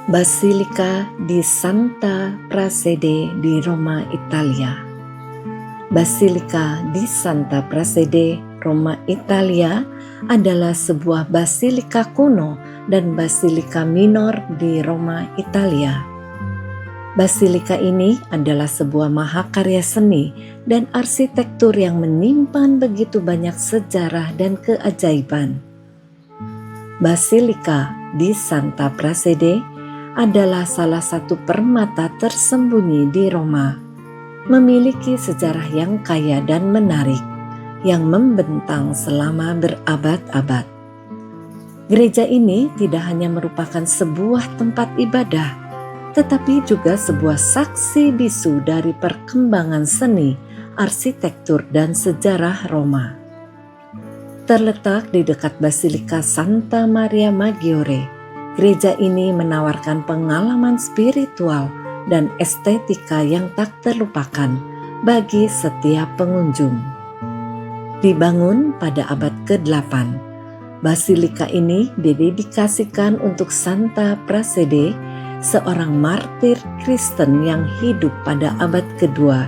Basilika di Santa Prassede di Roma, Italia. Basilika di Santa Prassede, Roma, Italia adalah sebuah basilika kuno dan basilika minor di Roma, Italia. Basilika ini adalah sebuah mahakarya seni dan arsitektur yang menyimpan begitu banyak sejarah dan keajaiban. Basilika di Santa Prassede adalah salah satu permata tersembunyi di Roma, memiliki sejarah yang kaya dan menarik yang membentang selama berabad-abad. Gereja ini tidak hanya merupakan sebuah tempat ibadah, tetapi juga sebuah saksi bisu dari perkembangan seni, arsitektur, dan sejarah Roma. Terletak di dekat Basilika Santa Maria Maggiore, gereja ini menawarkan pengalaman spiritual dan estetika yang tak terlupakan bagi setiap pengunjung. Dibangun pada abad ke-8, basilika ini didedikasikan untuk Santa Prassede, seorang martir Kristen yang hidup pada abad kedua,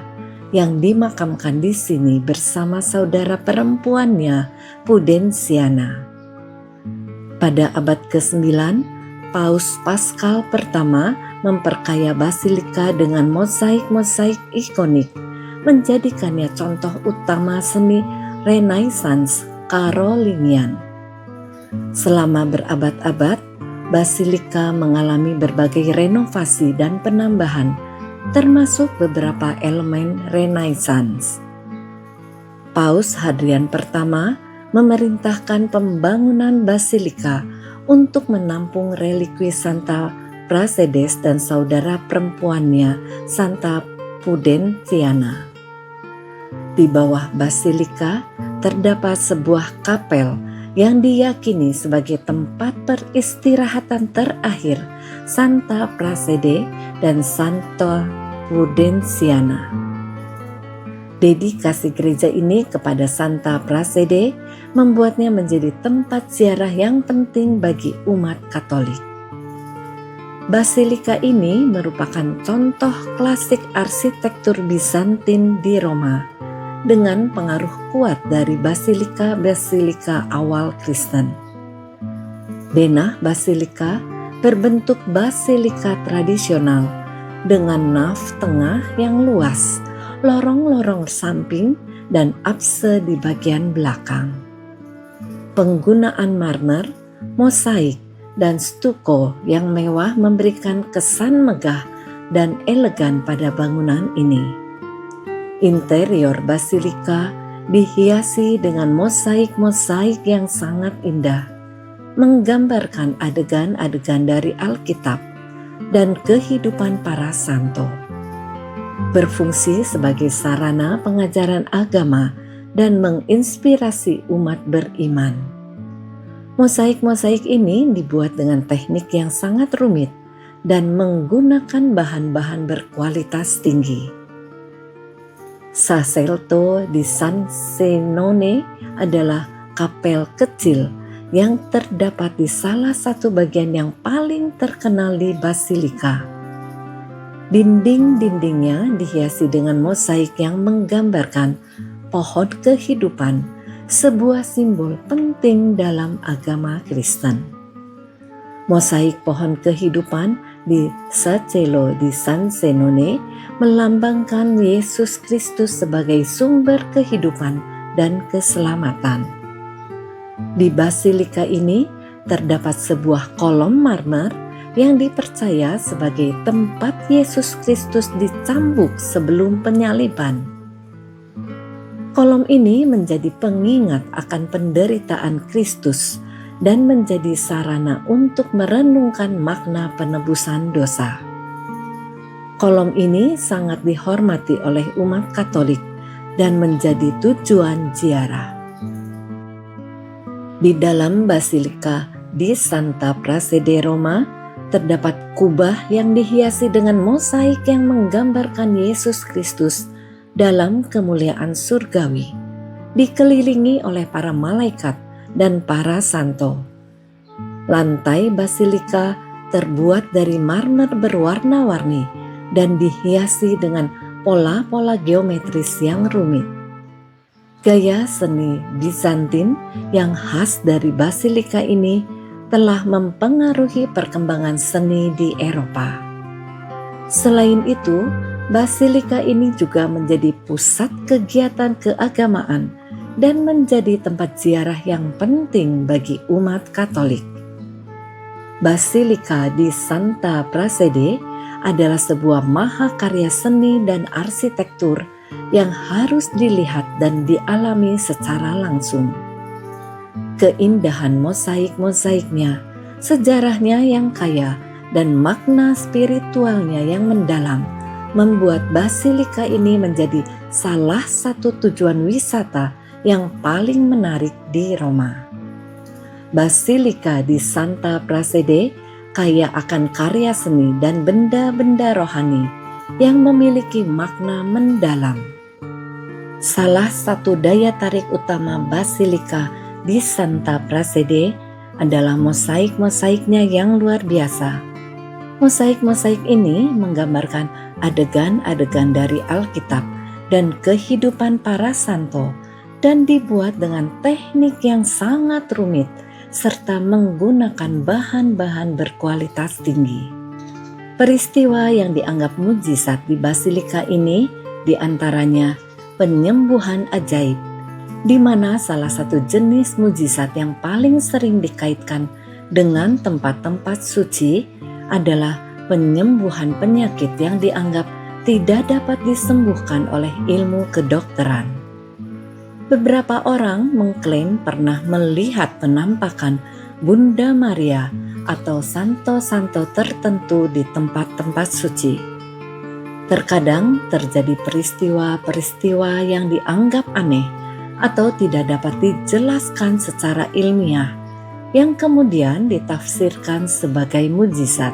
yang dimakamkan di sini bersama saudara perempuannya, Pudensiana. Pada abad ke-9, Paus Paskal pertama memperkaya basilika dengan mosaik-mosaik ikonik, menjadikannya contoh utama seni Renaissance Carolingian. Selama berabad-abad, basilika mengalami berbagai renovasi dan penambahan, termasuk beberapa elemen Renaissance. Paus Hadrian pertama memerintahkan pembangunan basilika untuk menampung relikwi Santa Prasedes dan saudara perempuannya Santa Pudensiana. Di bawah basilika terdapat sebuah kapel yang diyakini sebagai tempat peristirahatan terakhir Santa Prassede dan Santa Pudensiana. Dedikasi gereja ini kepada Santa Prassede membuatnya menjadi tempat ziarah yang penting bagi umat Katolik. Basilika ini merupakan contoh klasik arsitektur Bizantin di Roma, dengan pengaruh kuat dari basilika-basilika awal Kristen. Denah basilika berbentuk basilika tradisional dengan naf tengah yang luas, lorong-lorong samping, dan apse di bagian belakang. Penggunaan marmer, mosaik, dan stuko yang mewah memberikan kesan megah dan elegan pada bangunan ini. Interior basilika dihiasi dengan mosaik-mosaik yang sangat indah, menggambarkan adegan-adegan dari Alkitab dan kehidupan para santo. Berfungsi sebagai sarana pengajaran agama dan menginspirasi umat beriman. Mosaik-mosaik ini dibuat dengan teknik yang sangat rumit dan menggunakan bahan-bahan berkualitas tinggi. Saselto di San Zenone adalah kapel kecil yang terdapat di salah satu bagian yang paling terkenal di basilika. Dinding-dindingnya dihiasi dengan mosaik yang menggambarkan pohon kehidupan, sebuah simbol penting dalam agama Kristen. Mosaik pohon kehidupan di Sacelo di San Zenone melambangkan Yesus Kristus sebagai sumber kehidupan dan keselamatan. Di basilika ini terdapat sebuah kolom marmer yang dipercaya sebagai tempat Yesus Kristus dicambuk sebelum penyaliban. Kolom ini menjadi pengingat akan penderitaan Kristus dan menjadi sarana untuk merenungkan makna penebusan dosa. Kolom ini sangat dihormati oleh umat Katolik dan menjadi tujuan ziarah. Di dalam basilika di Santa Prassede Roma terdapat kubah yang dihiasi dengan mosaik yang menggambarkan Yesus Kristus dalam kemuliaan surgawi, dikelilingi oleh para malaikat dan para santo. Lantai basilika terbuat dari marmer berwarna-warni dan dihiasi dengan pola-pola geometris yang rumit. Gaya seni Bizantin yang khas dari basilika ini telah mempengaruhi perkembangan seni di Eropa. Selain itu, basilika ini juga menjadi pusat kegiatan keagamaan dan menjadi tempat ziarah yang penting bagi umat Katolik. Basilika di Santa Prassede adalah sebuah mahakarya seni dan arsitektur yang harus dilihat dan dialami secara langsung. Keindahan mosaik-mosaiknya, sejarahnya yang kaya, dan makna spiritualnya yang mendalam membuat basilika ini menjadi salah satu tujuan wisata yang paling menarik di Roma. Basilika di Santa Prassede kaya akan karya seni dan benda-benda rohani yang memiliki makna mendalam. Salah satu daya tarik utama basilika di Santa Prassede adalah mosaik-mosaiknya yang luar biasa. Mosaik-mosaik ini menggambarkan adegan-adegan dari Alkitab dan kehidupan para santo dan dibuat dengan teknik yang sangat rumit serta menggunakan bahan-bahan berkualitas tinggi. Peristiwa yang dianggap mujizat di basilika ini diantaranya penyembuhan ajaib, di mana salah satu jenis mujizat yang paling sering dikaitkan dengan tempat-tempat suci adalah penyembuhan penyakit yang dianggap tidak dapat disembuhkan oleh ilmu kedokteran. Beberapa orang mengklaim pernah melihat penampakan Bunda Maria atau santo-santo tertentu di tempat-tempat suci. Terkadang terjadi peristiwa-peristiwa yang dianggap aneh atau tidak dapat dijelaskan secara ilmiah, yang kemudian ditafsirkan sebagai mujizat.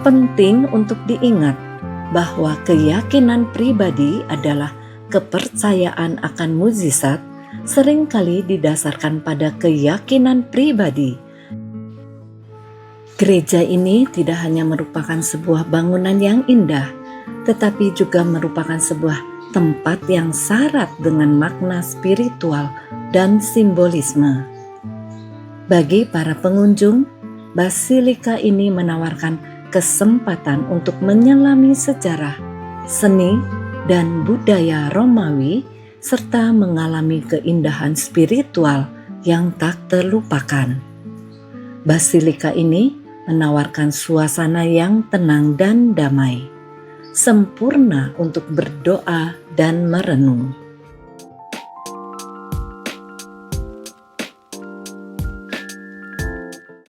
Penting untuk diingat bahwa keyakinan pribadi adalah kepercayaan akan mujizat seringkali didasarkan pada keyakinan pribadi. Gereja ini tidak hanya merupakan sebuah bangunan yang indah, tetapi juga merupakan sebuah tempat yang syarat dengan makna spiritual dan simbolisme. Bagi para pengunjung, basilika ini menawarkan kesempatan untuk menyelami sejarah, seni, dan budaya Romawi serta mengalami keindahan spiritual yang tak terlupakan. Basilika ini menawarkan suasana yang tenang dan damai, sempurna untuk berdoa dan merenung.